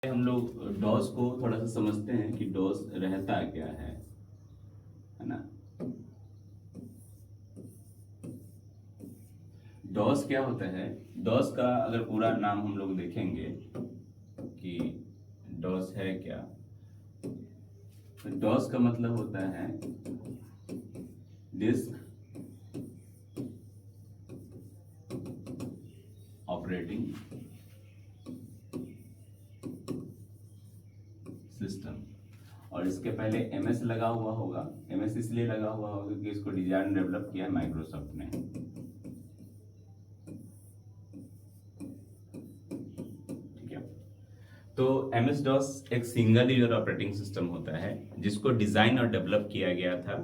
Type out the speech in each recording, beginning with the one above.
हम लोग डॉस को थोड़ा सा समझते हैं कि डॉस रहता क्या है ना। डॉस क्या होता है? डॉस का अगर पूरा नाम हम लोग देखेंगे कि डॉस है क्या, तो डॉस का मतलब होता है डिस्क ऑपरेटिंग सिस्टम। और इसके पहले एमएस लगा हुआ होगा। एमएस इसलिए लगा हुआ होगा क्योंकि इसको डिजाइन डेवलप किया है माइक्रोसॉफ्ट ने। ठीक है, तो एमएस डॉस एक सिंगल यूजर ऑपरेटिंग सिस्टम होता है जिसको डिजाइन और डेवलप किया गया था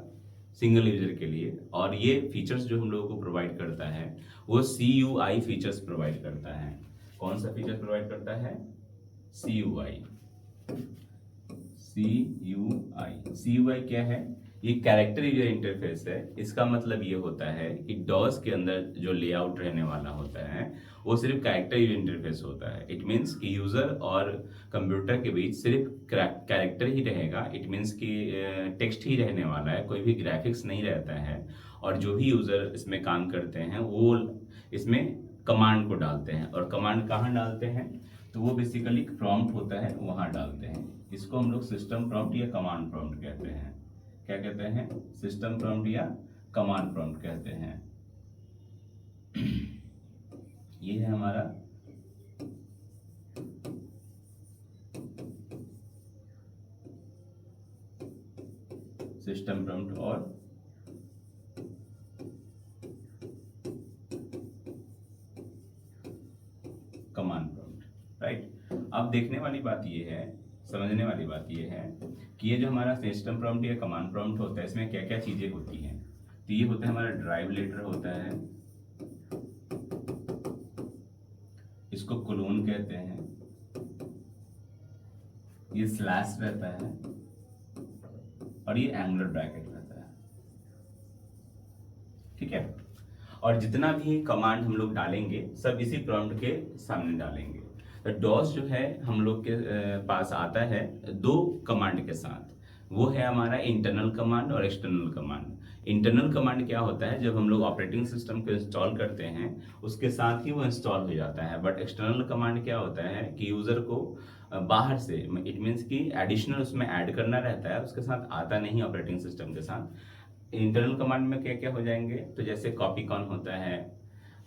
सिंगल यूजर के लिए। और ये फीचर्स जो हम लोगों को प्रोवाइड करता है वो CUI फीचर्स प्रोवाइड करता है। कौन सा फीचर प्रोवाइड करता है? CUI। CUI क्या है? ये कैरेक्टर यूजर इंटरफेस है। इसका मतलब ये होता है कि डॉस के अंदर जो लेआउट रहने वाला होता है वो सिर्फ कैरेक्टर यूजर इंटरफेस होता है। इट मीन्स कि यूजर और कंप्यूटर के बीच सिर्फ कैरेक्टर ही रहेगा। इट मीन्स कि टेक्स्ट ही रहने वाला है, कोई भी ग्राफिक्स नहीं रहता है। और जो भी यूजर इसमें काम करते हैं वो इसमें कमांड को डालते हैं। और कमांड कहाँ डालते हैं? तो वो बेसिकली प्रॉम्प्ट होता है वहां डालते हैं। इसको हम लोग सिस्टम प्रॉम्प्ट या कमांड प्रॉम्प्ट कहते हैं। क्या कहते हैं? सिस्टम प्रॉम्प्ट या कमांड प्रॉम्प्ट कहते हैं। ये है हमारा सिस्टम प्रॉम्प्ट और कमांड प्रॉम्प्ट। राइट, अब देखने वाली बात ये है, समझने वाली बात ये है कि ये जो हमारा सिस्टम प्रॉम्प्ट या कमांड प्रॉम्प्ट होता है इसमें क्या क्या चीजें होती हैं। तो ये होता है हमारा ड्राइव लेटर होता है, इसको कोलोन कहते हैं, ये स्लैश रहता है और ये एंगुलर ब्रैकेट रहता है। ठीक है, और जितना भी कमांड हम लोग डालेंगे सब इसी प्रॉम्प्ट के सामने डालेंगे। तो डॉस जो है हम लोग के पास आता है दो कमांड के साथ। वो है हमारा इंटरनल कमांड और एक्सटर्नल कमांड। इंटरनल कमांड क्या होता है? जब हम लोग ऑपरेटिंग सिस्टम को इंस्टॉल करते हैं उसके साथ ही वो इंस्टॉल हो जाता है। बट एक्सटर्नल कमांड क्या होता है कि यूजर को बाहर से, इट मीन्स कि एडिशनल उसमें ऐड करना रहता है, उसके साथ आता नहीं ऑपरेटिंग सिस्टम के साथ। इंटरनल कमांड में क्या क्या हो जाएंगे? तो जैसे कॉपी कॉन होता है,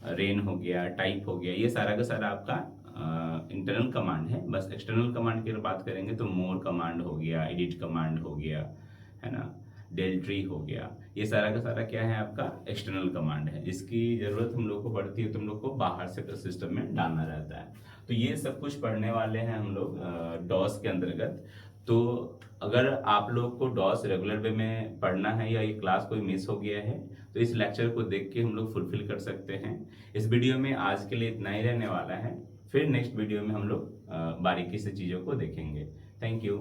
रेन हो गया, टाइप हो गया, ये सारा का सारा आपका इंटरनल कमांड है। बस एक्सटर्नल कमांड की अगर बात करेंगे तो मोर कमांड हो गया, एडिट कमांड हो गया, है ना, डेल ट्री हो गया, ये सारा का सारा क्या है आपका एक्सटर्नल कमांड है जिसकी जरूरत हम लोग को पड़ती है तो हम लोग को बाहर से सिस्टम में डालना रहता है। तो ये सब कुछ पढ़ने वाले हैं हम लोग डॉस के अंतर्गत। तो अगर आप लोग को डॉस रेगुलर वे में पढ़ना है या ये क्लास कोई मिस हो गया है तो इस लेक्चर को देख के हम लोग फुलफिल कर सकते हैं। इस वीडियो में आज के लिए इतना ही रहने वाला है। फिर नेक्स्ट वीडियो में हम लोग बारीकी से चीज़ों को देखेंगे। Thank you.